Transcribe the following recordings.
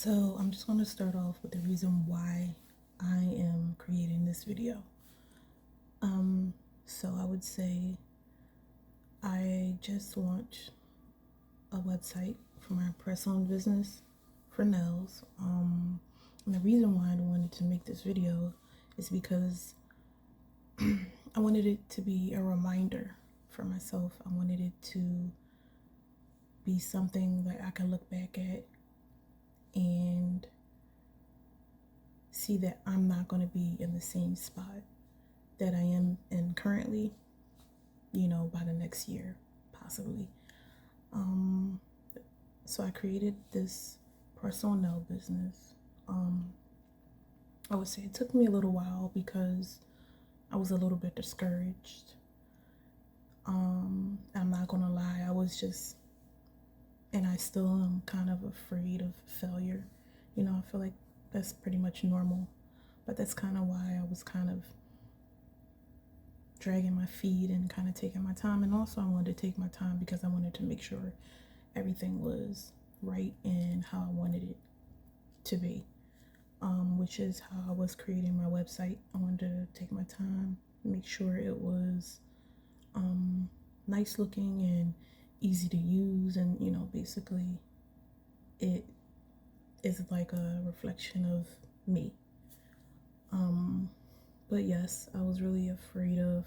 So I'm just going to start off with the reason why I am creating this video. So I would say I just launched a website for my press-on business for nails. And the reason why I wanted to make this video is because I wanted it to be a reminder for myself. I wanted it to be something that I can look back at and see that I'm not going to be in the same spot that I am in currently, by the next year, possibly. So I created this personnel business. I would say it took me a little while because I was a little bit discouraged. I'm not gonna lie, and I still am kind of afraid of failure. I feel like that's pretty much normal, but that's kind of why I was kind of dragging my feet and kind of taking my time. And also I wanted to take my time because I wanted to make sure everything was right and how I wanted it to be, which is how I was creating my website. I wanted to take my time, make sure it was nice looking and easy to use, and basically it is like a reflection of me. But yes, I was really afraid of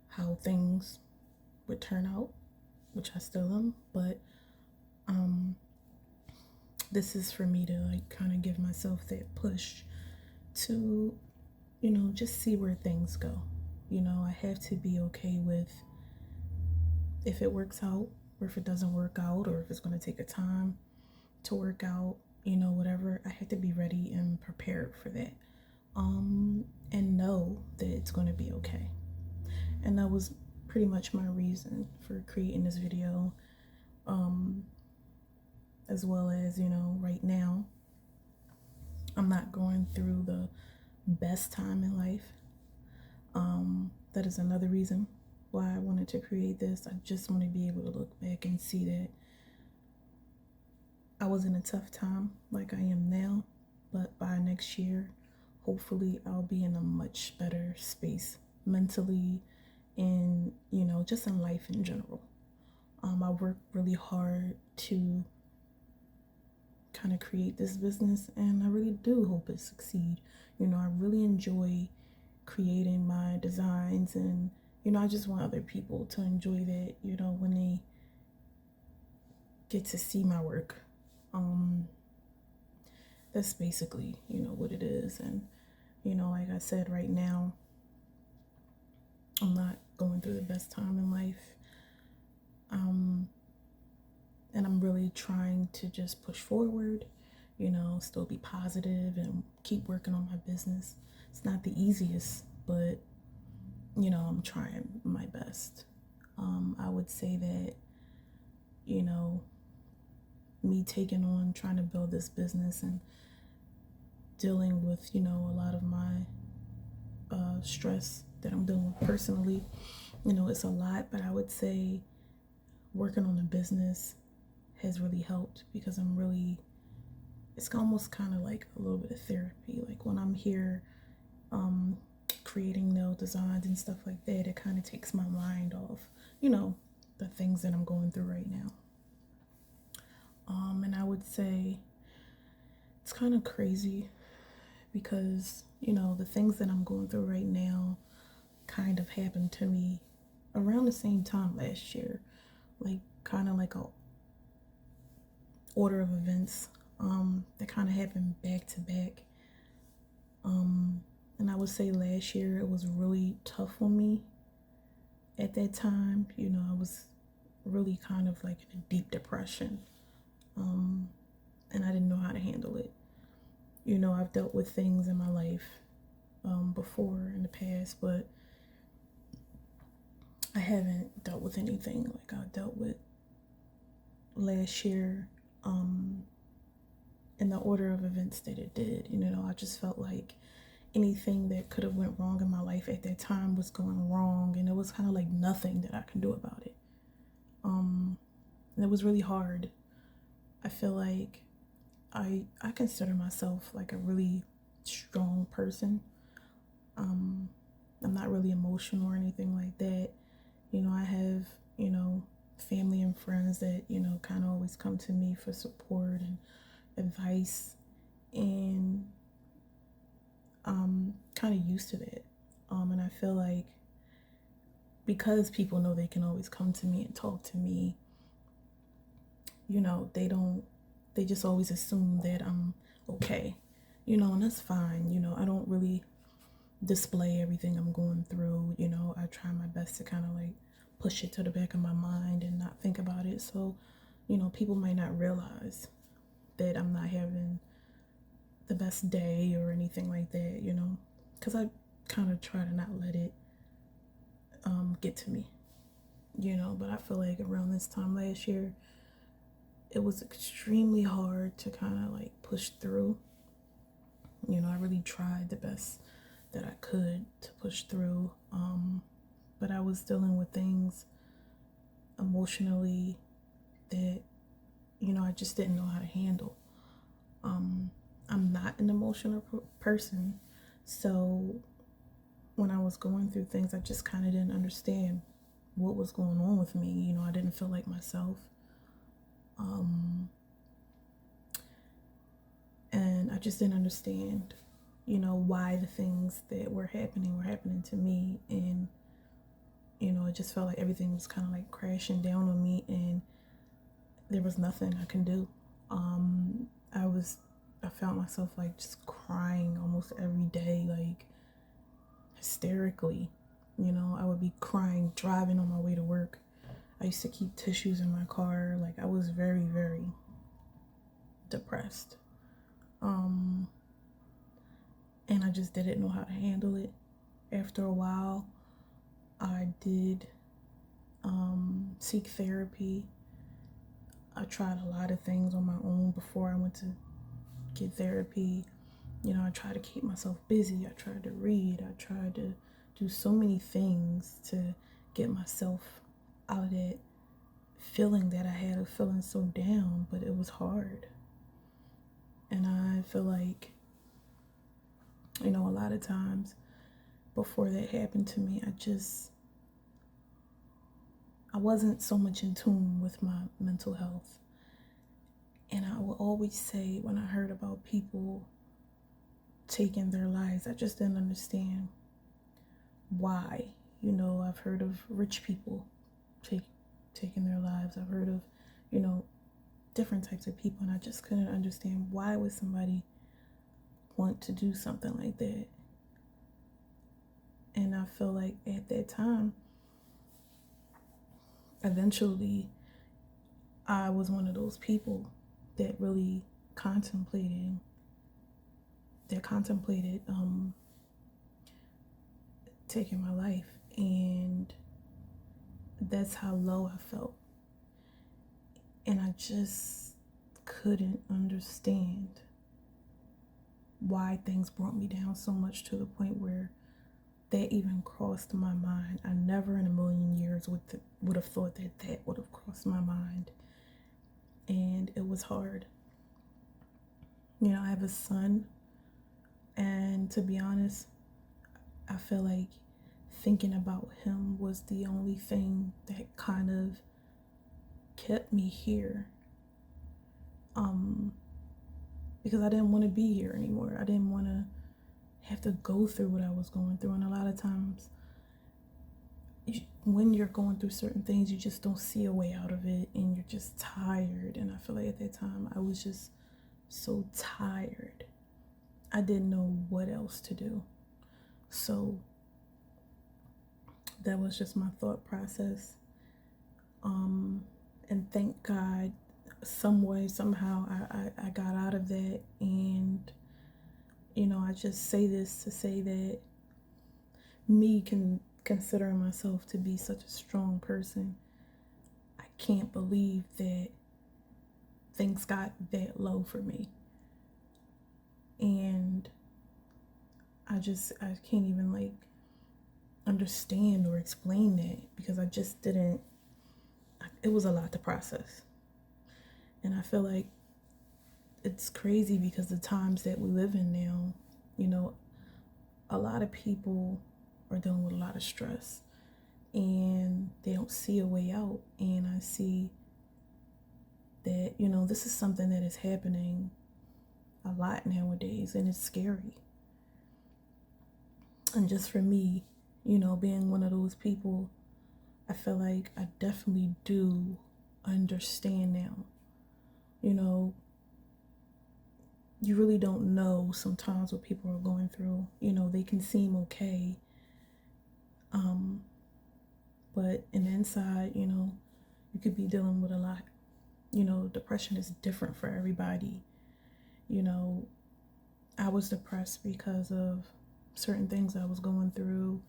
how things would turn out, which I still am, but this is for me to like kind of give myself that push to, just see where things go. I have to be okay with if it works out or if it doesn't work out or if it's going to take a time to work out, whatever. I have to be ready and prepared for that, and know that it's going to be okay. And that was pretty much my reason for creating this video, as well as, right now I'm not going through the best time in life. That is another reason why I wanted to create this. I just want to be able to look back and see that I was in a tough time like I am now, but by next year, hopefully I'll be in a much better space mentally and, just in life in general. I worked really hard to kind of create this business, and I really do hope it succeed. I really enjoy creating my designs, and I just want other people to enjoy that, when they get to see my work. That's basically, what it is. And like I said, right now I'm not going through the best time in life, and I'm really trying to just push forward, still be positive and keep working on my business. It's not the easiest, but I'm trying my best. I would say that, me taking on trying to build this business and dealing with, a lot of my stress that I'm dealing with personally, it's a lot, but I would say working on a business has really helped because it's almost kind of like a little bit of therapy. Like when I'm here creating nail designs and stuff like that, it kind of takes my mind off, the things that I'm going through right now. And I would say it's kind of crazy because, the things that I'm going through right now kind of happened to me around the same time last year, like kind of like a order of events that kind of happened back to back. And I would say last year it was really tough on me at that time. I was really kind of like in a deep depression, and I didn't know how to handle it. I've dealt with things in my life before in the past, but I haven't dealt with anything like I dealt with last year, in the order of events that it did. I just felt like anything that could have went wrong in my life at that time was going wrong, and it was kind of like nothing that I can do about it. And it was really hard. I feel like I consider myself like a really strong person. Um, I'm not really emotional or anything like that. I have, you know, family and friends that, kind of always come to me for support and advice. And I'm kind of used to that. And I feel like because people know they can always come to me and talk to me, they just always assume that I'm okay, and that's fine. I don't really display everything I'm going through. I try my best to kind of like push it to the back of my mind and not think about it. So, people might not realize that I'm not having the best day or anything like that, because I kind of try to not let it get to me, but I feel like around this time last year, it was extremely hard to kind of like push through. I really tried the best that I could to push through. But I was dealing with things emotionally that, I just didn't know how to handle. I'm not an emotional person. So when I was going through things, I just kind of didn't understand what was going on with me. I didn't feel like myself. And I just didn't understand, why the things that were happening to me. And, it just felt like everything was kind of like crashing down on me, and there was nothing I can do. I found myself like just crying almost every day, like hysterically. I would be crying driving on my way to work. I used to keep tissues in my car. Like, I was very, very depressed. And I just didn't know how to handle it. After a while, I did seek therapy. I tried a lot of things on my own before I went to get therapy. I tried to keep myself busy. I tried to read. I tried to do so many things to get myself out of that feeling that I had of feeling so down, but it was hard. And I feel like, a lot of times before that happened to me, I wasn't so much in tune with my mental health. And I will always say, when I heard about people taking their lives, I just didn't understand why. I've heard of rich people taking their lives. I've heard of, different types of people, and I just couldn't understand why would somebody want to do something like that. And I feel like at that time, eventually, I was one of those people that really contemplated taking my life, and that's how low I felt. And I just couldn't understand why things brought me down so much to the point where that even crossed my mind. I never in a million years would have thought that would have crossed my mind. And it was hard. I have a son, and to be honest, I feel like thinking about him was the only thing that kind of kept me here. Because I didn't want to be here anymore. I didn't want to have to go through what I was going through. And a lot of times, when you're going through certain things, you just don't see a way out of it, and you're just tired. And I feel like at that time, I was just so tired. I didn't know what else to do. So that was just my thought process. And thank God, some way, somehow, I got out of that. And, I just say this to say that me considering myself to be such a strong person, I can't believe that things got that low for me. And I can't even like understand or explain that, because I just didn't, it was a lot to process. And I feel like it's crazy because the times that we live in now, you know, a lot of people are dealing with a lot of stress and they don't see a way out. And I see that, you know, this is something that is happening a lot nowadays, and it's scary. And just for me, you know, being one of those people, I feel like I definitely do understand now. You know, you really don't know sometimes what people are going through. You know, they can seem okay, but in the inside, you know, you could be dealing with a lot. You know, depression is different for everybody. You know, I was depressed because of certain things I was going through,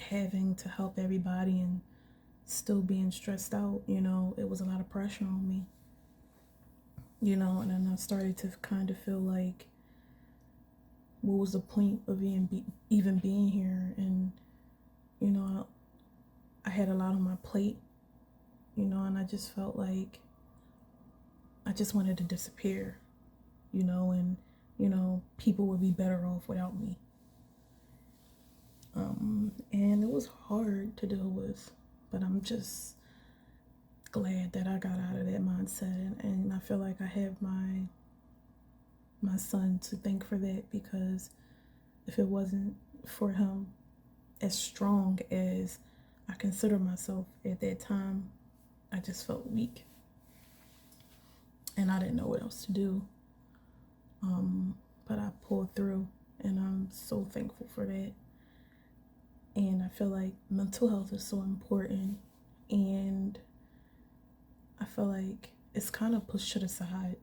having to help everybody and still being stressed out. You know, it was a lot of pressure on me. You know, and then I started to kind of feel like, what was the point of even being here? And, you know, I had a lot on my plate, you know, and I just felt like I just wanted to disappear, you know, and, you know, people would be better off without me. And it was hard to deal with, but I'm just glad that I got out of that mindset. And I feel like I have my son to thank for that, because if it wasn't for him, as strong as I consider myself at that time, I just felt weak and I didn't know what else to do. But I pulled through, and I'm so thankful for that. And I feel like mental health is so important, and I feel like it's kind of pushed to the side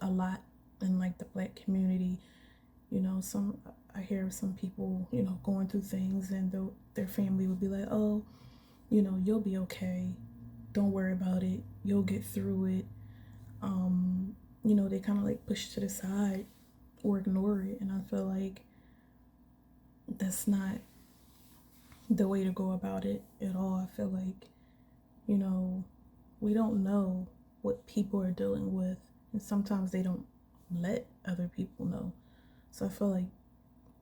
a lot in like the Black community. You know, I hear some people, you know, going through things, and their family would be like, oh, you know, you'll be okay, don't worry about it, you'll get through it. You know, they kind of like push to the side or ignore it, and I feel like that's not the way to go about it at all. I feel like, you know, we don't know what people are dealing with, and sometimes they don't let other people know. So I feel like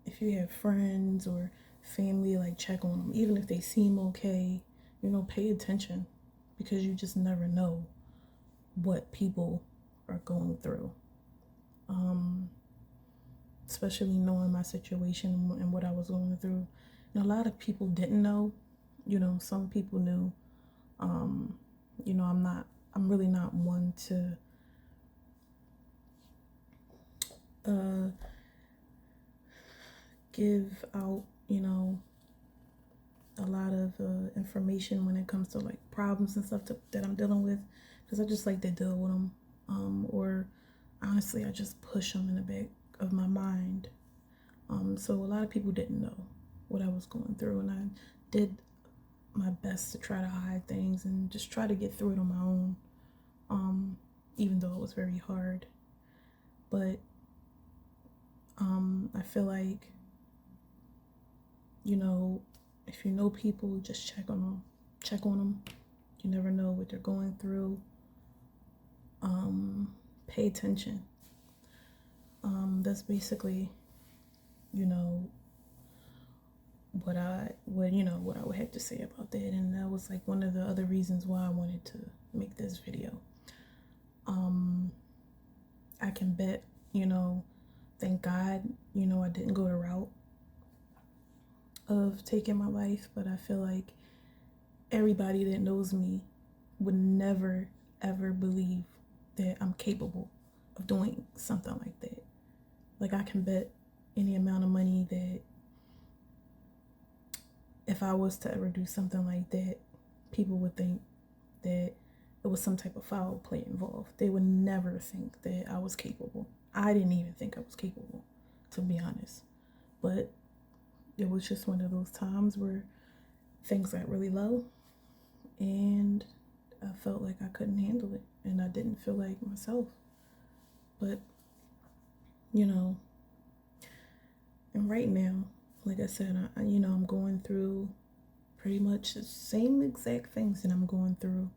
if you have friends or family, like, check on them, even if they seem okay, you know, pay attention, because you just never know what people are going through. Especially knowing my situation and what I was going through. And a lot of people didn't know, you know, some people knew. You know, I'm really not one to give out, you know, a lot of information when it comes to like problems and stuff that I'm dealing with, because I just like to deal with them. Or honestly, I just push them in the back of my mind. So a lot of people didn't know what I was going through, and I did my best to try to hide things and just try to get through it on my own, even though it was very hard. But I feel like, you know, if you know people, just check on them. Check on them. You never know what they're going through. Pay attention. That's basically, you know, what I would have to say about that. And that was like one of the other reasons why I wanted to make this video. I can bet, you know, thank God, you know, I didn't go the route of taking my life, but I feel like everybody that knows me would never ever believe that I'm capable of doing something like that. Like, I can bet any amount of money that if I was to ever do something like that, people would think that it was some type of foul play involved. They would never think that I was capable. I didn't even think I was capable, to be honest. But it was just one of those times where things got really low, and I felt like I couldn't handle it, and I didn't feel like myself. But, you know, and right now, like I said, I'm going through pretty much the same exact things that I'm going through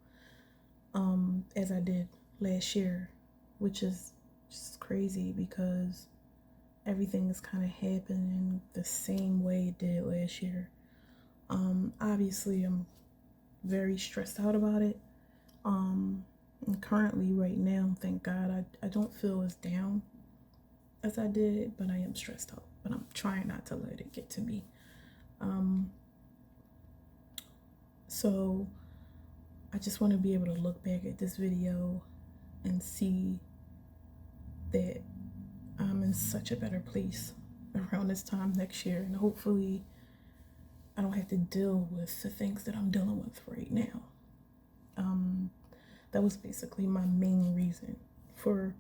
as I did last year, which is crazy because everything is kind of happening the same way it did last year. Obviously, I'm very stressed out about it. And currently, right now, thank God, I don't feel as down as I did, but I am stressed out. But I'm trying not to let it get to me. So I just want to be able to look back at this video and see that I'm in such a better place around this time next year, and hopefully I don't have to deal with the things that I'm dealing with right now. That was basically my main reason for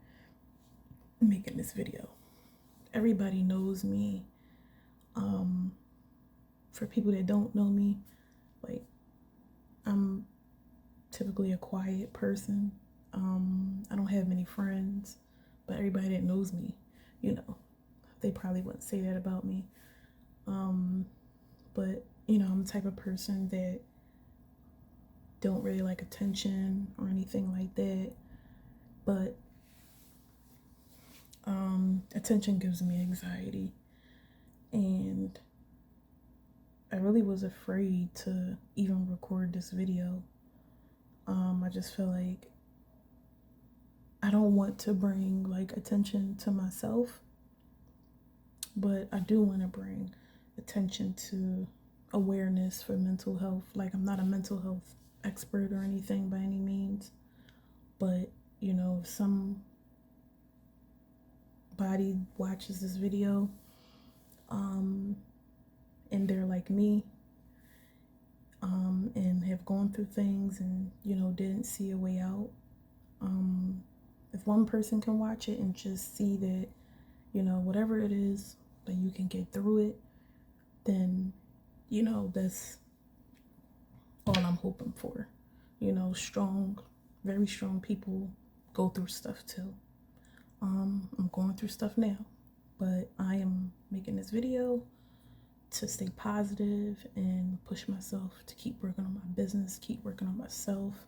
making this video. Everybody knows me. For people that don't know me, like, I'm typically a quiet person. I don't have many friends, but everybody that knows me, you know, they probably wouldn't say that about me. But, you know, I'm the type of person that don't really like attention or anything like that. But attention gives me anxiety. And I really was afraid to even record this video. I just feel like I don't want to bring like attention to myself, but I do want to bring attention to awareness for mental health. Like, I'm not a mental health expert or anything by any means, but you know, if somebody watches this video and they're like me, and have gone through things and, you know, didn't see a way out, if one person can watch it and just see that, you know, whatever it is, that you can get through it, then, you know, that's all I'm hoping for. You know, strong, very strong people go through stuff too. I'm going through stuff now, but I am making this video to stay positive and push myself to keep working on my business, keep working on myself,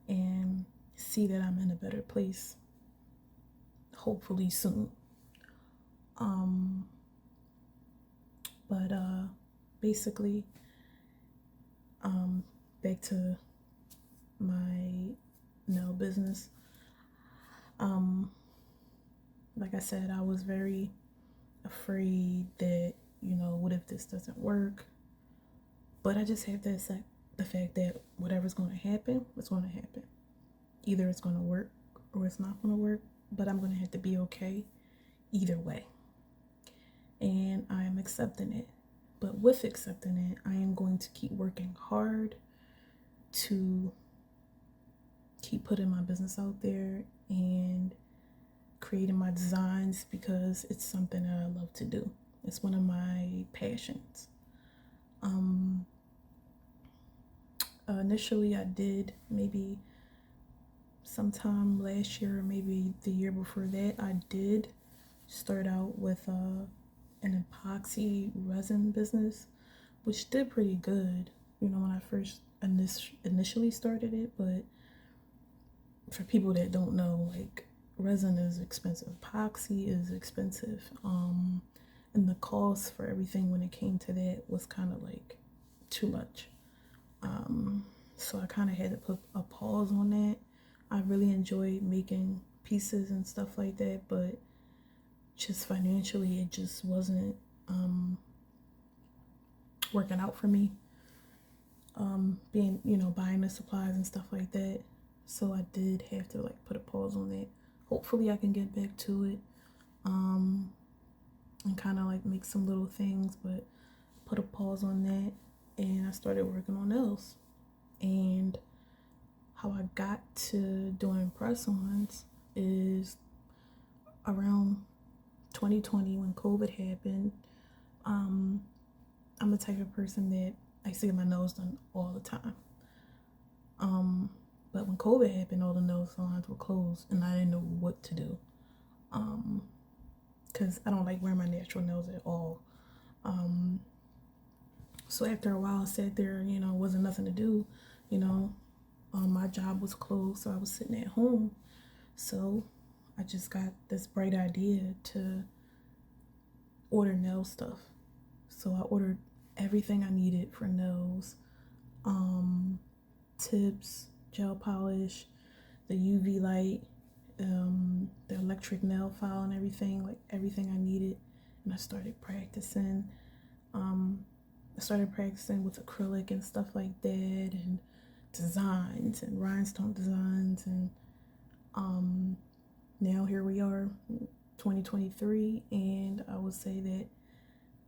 and see that I'm in a better place, hopefully soon. But basically, back to my nail business. Like I said, I was very afraid that, you know, what if this doesn't work? But I just have to accept the fact that whatever's going to happen, it's going to happen. Either it's going to work or it's not going to work, but I'm going to have to be okay either way. And I am accepting it. But with accepting it, I am going to keep working hard to keep putting my business out there and creating my designs, because it's something that I love to do. It's one of my passions. Initially, I did, maybe sometime last year or maybe the year before that, I did start out with an epoxy resin business, which did pretty good, you know, when I first initially started it. But for people that don't know, like, resin is expensive, epoxy is expensive, and the cost for everything when it came to that was kind of like too much. So I kind of had to put a pause on that. I really enjoyed making pieces and stuff like that, but just financially it just wasn't working out for me, being, you know, buying the supplies and stuff like that. So I did have to like put a pause on that. Hopefully I can get back to it, and kind of like make some little things, but put a pause on that, and I started working on nails. And how I got to doing press-ons is around 2020 when COVID happened. I'm the type of person that I see my nails done all the time. But when COVID happened, all the nail salons were closed, and I didn't know what to do. Because I don't like wearing my natural nails at all. So after a while, I sat there, you know, wasn't nothing to do, you know. My job was closed, so I was sitting at home. So I just got this bright idea to order nail stuff. So I ordered everything I needed for nails, um, tips, gel polish, the UV light, the electric nail file and everything, like everything I needed. And I started practicing. I started practicing with acrylic and stuff like that, and designs and rhinestone designs. And now here we are, 2023, and I would say that,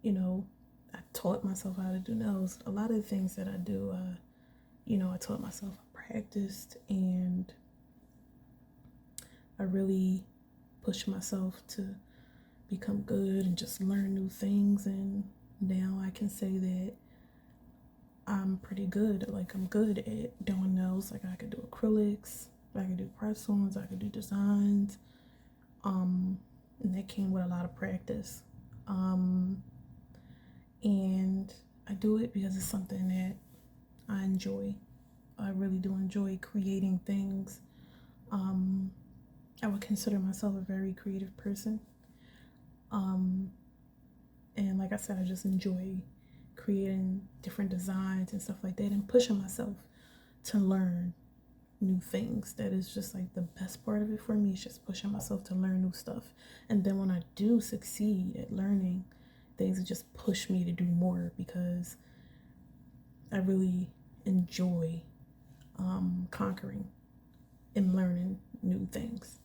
you know, I taught myself how to do nails. A lot of the things that I do, I taught myself, I practiced, and I really pushed myself to become good and just learn new things. And now I can say that I'm pretty good. Like, I'm good at doing nails. Like, I could do acrylics, I could do press-ons, I could do designs. And that came with a lot of practice. And I do it because it's something that I enjoy. I really do enjoy creating things. I would consider myself a very creative person. And like I said, I just enjoy creating different designs and stuff like that, and pushing myself to learn new things. That is just like the best part of it for me, is just pushing myself to learn new stuff. And then when I do succeed at learning things, it just push me to do more, because I really enjoy conquering and learning new things.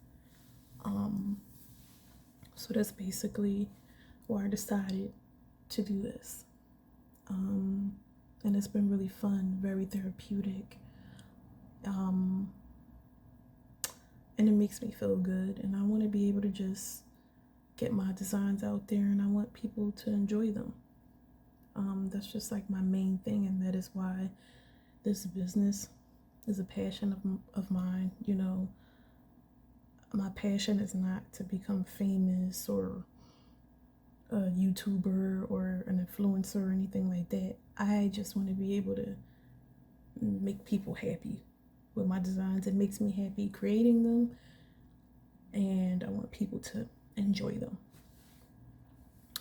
So that's basically why I decided to do this. And it's been really fun, very therapeutic. And it makes me feel good. And I want to be able to just get my designs out there, and I want people to enjoy them. That's just like my main thing, and that is why this business is a passion of mine. My passion is not to become famous or a YouTuber or an influencer or anything like that. I just want to be able to make people happy with my designs. It makes me happy creating them, and I want people to enjoy them.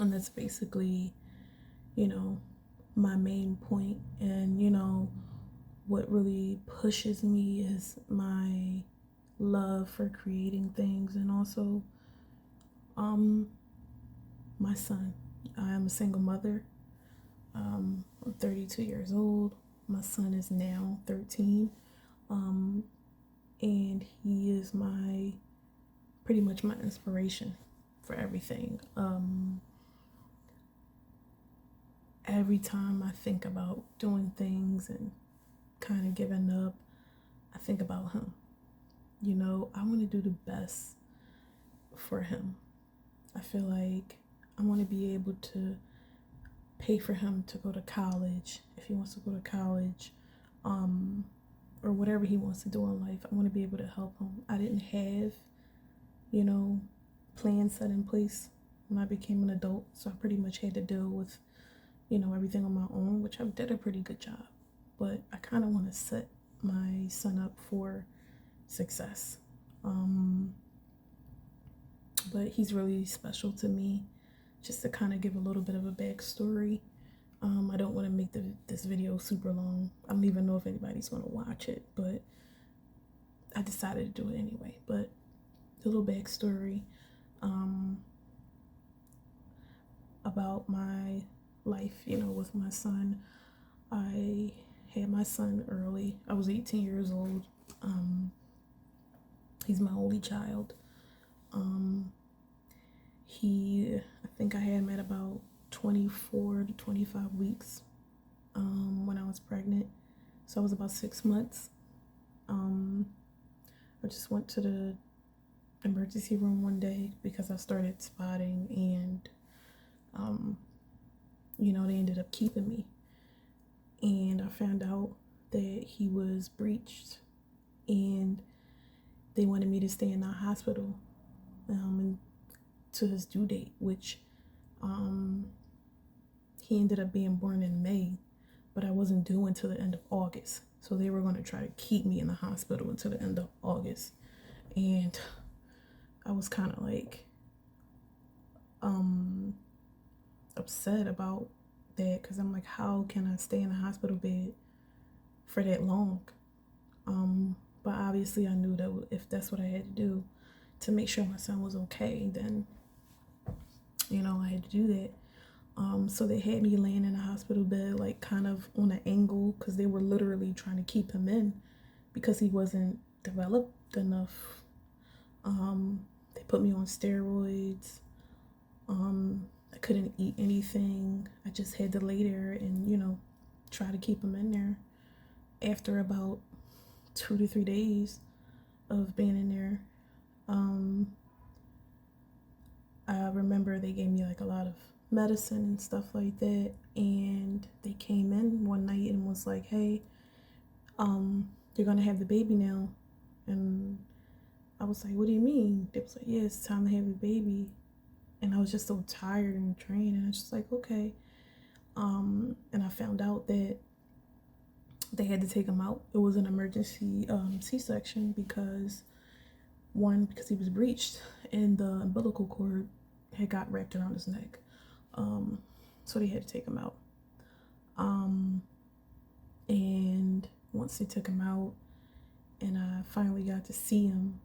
And that's basically, my main point. And, what really pushes me is my love for creating things, and also my son. I am a single mother. I'm 32 years old. My son is now 13. And he is pretty much my inspiration for everything. Every time I think about doing things and kind of giving up, I think about him. I want to do the best for him. I feel like I want to be able to pay for him to go to college, if he wants to go to college, or whatever he wants to do in life. I want to be able to help him. I didn't have, plans set in place when I became an adult, so I pretty much had to deal with, everything on my own, which I did a pretty good job. But I kind of want to set my son up for success. But he's really special to me. Just to kind of give a little bit of a backstory. I don't want to make this video super long. I don't even know if anybody's going to watch it, but I decided to do it anyway. But a little backstory about my life, with my son. I had my son early. I was 18 years old. He's my only child. I think I had him at about 24 to 25 weeks when I was pregnant. So I was about 6 months. I just went to the emergency room one day because I started spotting, and they ended up keeping me. And I found out that he was breached, and they wanted me to stay in the hospital and to his due date, which he ended up being born in May, but I wasn't due until the end of August. So they were going to try to keep me in the hospital until the end of August. And I was kind of like um upset about that, because I'm like, how can I stay in a hospital bed for that long? But obviously I knew that if that's what I had to do to make sure my son was okay, then I had to do that. So they had me laying in a hospital bed, like kind of on an angle, because they were literally trying to keep him in because he wasn't developed enough. They put me on steroids. I couldn't eat anything. I just had to lay there and, try to keep him in there. After about 2 to 3 days of being in there, I remember they gave me like a lot of medicine and stuff like that. And they came in one night and was like, hey, you're gonna have the baby now. And I was like, what do you mean? They was like, yeah, it's time to have the baby. And I was just so tired and drained, and I was just like, okay. And I found out that they had to take him out. It was an emergency C-section because he was breached and the umbilical cord had got wrapped around his neck. So they had to take him out. And once they took him out and I finally got to see him,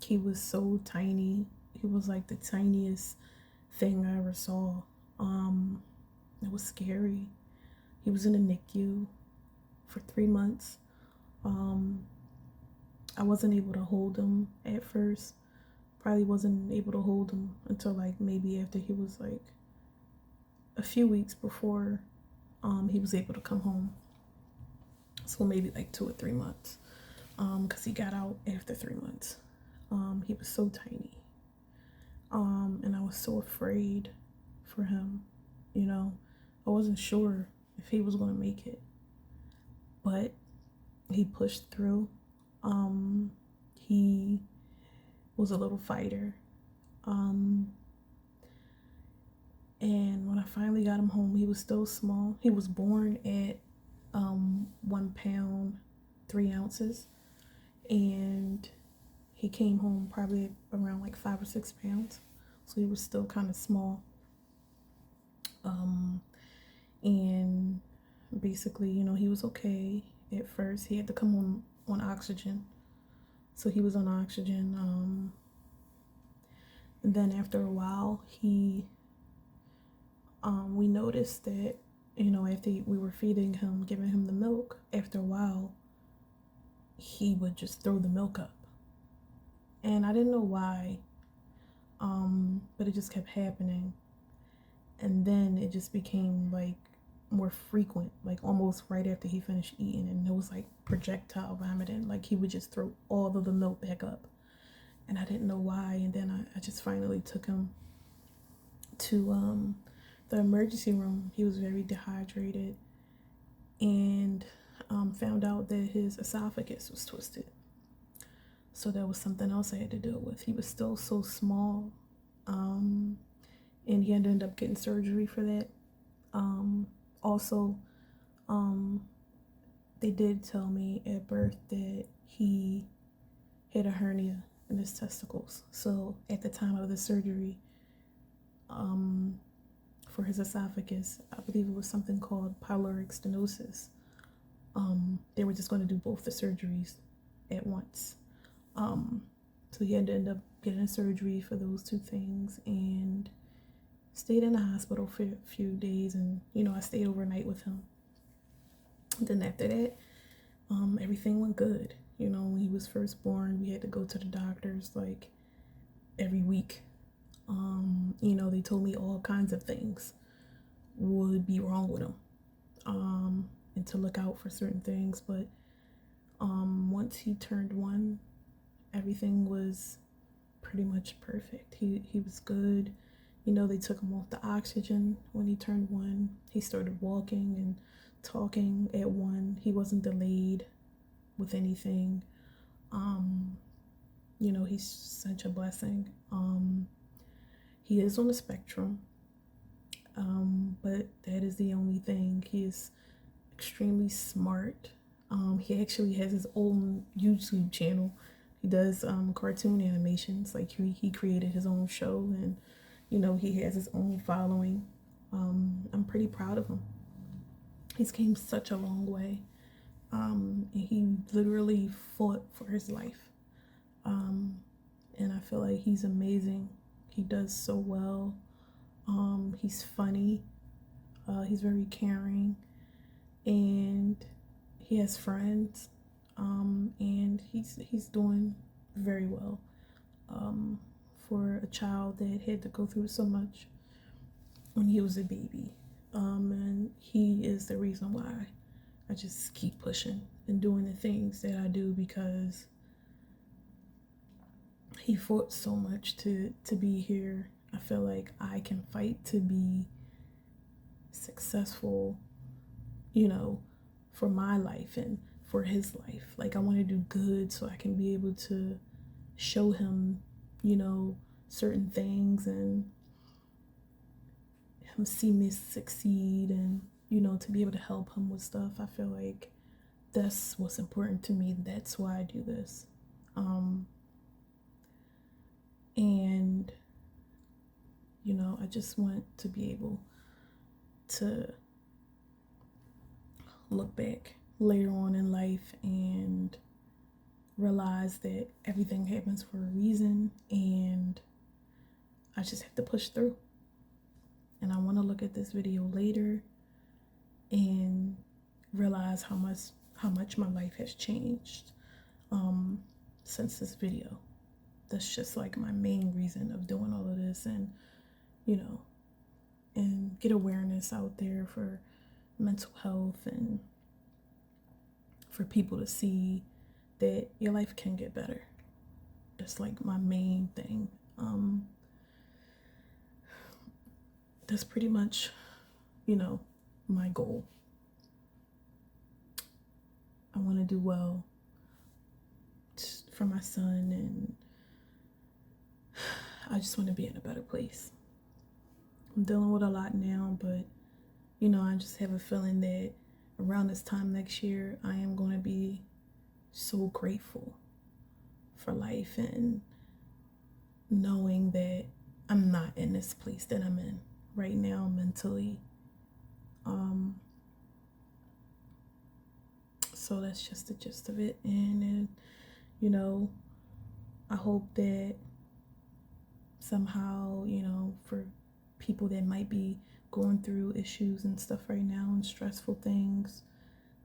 he was so tiny. He was like the tiniest thing I ever saw. It was scary. He was in a NICU for 3 months. I wasn't able to hold him at first. Probably wasn't able to hold him until like maybe after he was like a few weeks before he was able to come home. So maybe like 2 or 3 months, because he got out after 3 months. He was so tiny, and I was so afraid for him. I wasn't sure if he was going to make it, but he pushed through. He was a little fighter. And when I finally got him home, he was still small. He was born at 1 pound 3 ounces, and he came home probably around like 5 or 6 pounds. So he was still kind of small. And basically, he was okay at first. He had to come on oxygen. So he was on oxygen. And then after a while, we noticed that, after we were feeding him, giving him the milk, after a while, he would just throw the milk up. And I didn't know why, but it just kept happening. And then it just became like more frequent, like almost right after he finished eating, and it was like projectile vomiting. Like he would just throw all of the milk back up, and I didn't know why. And then I just finally took him to the emergency room. He was very dehydrated, and found out that his esophagus was twisted. So that was something else I had to deal with. He was still so small, and he had to end up getting surgery for that. Also, they did tell me at birth that he had a hernia in his testicles. So at the time of the surgery, for his esophagus, I believe it was something called pyloric stenosis. They were just going to do both the surgeries at once. So he had to end up getting a surgery for those two things, and stayed in the hospital for a few days, and I stayed overnight with him. Then after that, everything went good. When he was first born, we had to go to the doctors like every week. They told me all kinds of things would be wrong with him, and to look out for certain things. But once he turned 1, everything was pretty much perfect. He was good. They took him off the oxygen when he turned 1. He started walking and talking at 1. He wasn't delayed with anything. He's such a blessing. He is on the spectrum, but that is the only thing. He is extremely smart. He actually has his own YouTube channel. He does cartoon animations. Like he created his own show, and he has his own following. I'm pretty proud of him. He's came such a long way. And he literally fought for his life. And I feel like he's amazing. He does so well. He's funny. He's very caring, and he has friends. And he's doing very well. For a child that had to go through so much when he was a baby. And he is the reason why I just keep pushing and doing the things that I do, because he fought so much to be here. I feel like I can fight to be successful, for my life and for his life. Like, I want to do good so I can be able to show him, certain things, and him see me succeed, and to be able to help him with stuff. I feel like that's what's important to me. That's why I do this. And I just want to be able to look back later on in life and realize that everything happens for a reason, and I just have to push through. And I want to look at this video later and realize how much my life has changed since this video. That's just like my main reason of doing all of this, and and get awareness out there for mental health, and for people to see that your life can get better. That's like my main thing. That's pretty much, my goal. I want to do well for my son, and I just want to be in a better place. I'm dealing with a lot now, but I just have a feeling that around this time next year, I am going to be so grateful for life, and knowing that I'm not in this place that I'm in right now mentally. So that's just the gist of it. And I hope that somehow, for people that might be going through issues and stuff right now, and stressful things,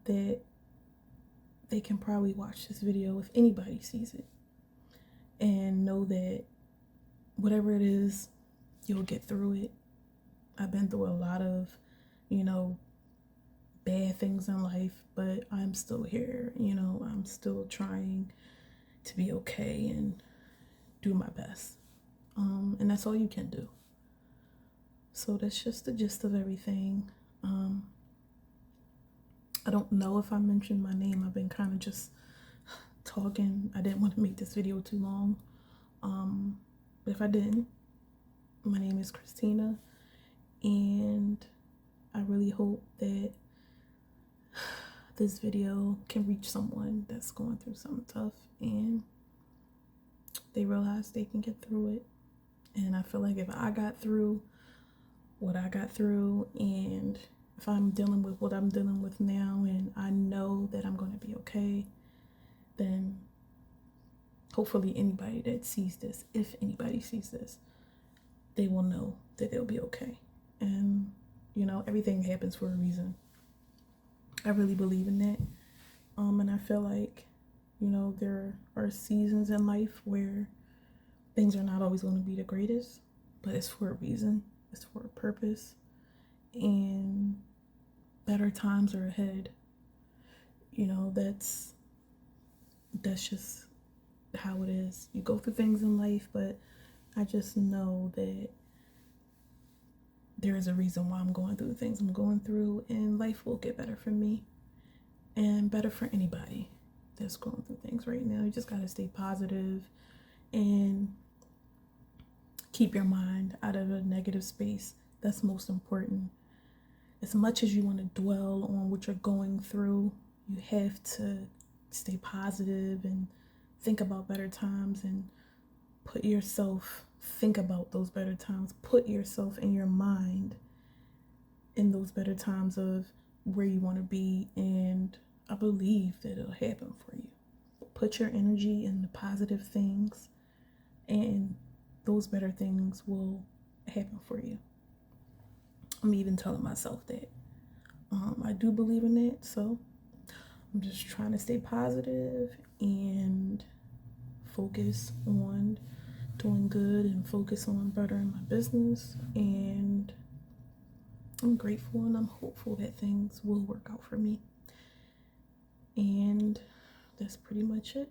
that they can probably watch this video if anybody sees it, and know that whatever it is, you'll get through it. I've been through a lot of, bad things in life, but I'm still here. I'm still trying to be okay and do my best. And that's all you can do. So that's just the gist of everything. I don't know if I mentioned my name. I've been kind of just talking. I didn't want to make this video too long. But if I didn't, my name is Christina, and I really hope that this video can reach someone that's going through something tough, and they realize they can get through it. And I feel like if I got through what I got through, and if I'm dealing with what I'm dealing with now, and I know that I'm going to be okay, then hopefully anybody that sees this, if anybody sees this, they will know that they'll be okay. And everything happens for a reason. I really believe in that. And I feel like there are seasons in life where things are not always going to be the greatest, but it's for a reason. It's for a purpose, and better times are ahead. That's just how it is. You go through things in life, but I just know that there is a reason why I'm going through the things I'm going through, and life will get better for me, and better for anybody that's going through things right now. You just got to stay positive and keep your mind out of a negative space. That's most important. As much as you want to dwell on what you're going through, you have to stay positive and think about better times and think about those better times. Put yourself in your mind in those better times of where you want to be, and I believe that it'll happen for you. Put your energy in the positive things, and those better things will happen for you. I'm even telling myself that. I do believe in that, so I'm just trying to stay positive and focus on doing good and focus on bettering my business. And I'm grateful and I'm hopeful that things will work out for me. And that's pretty much it.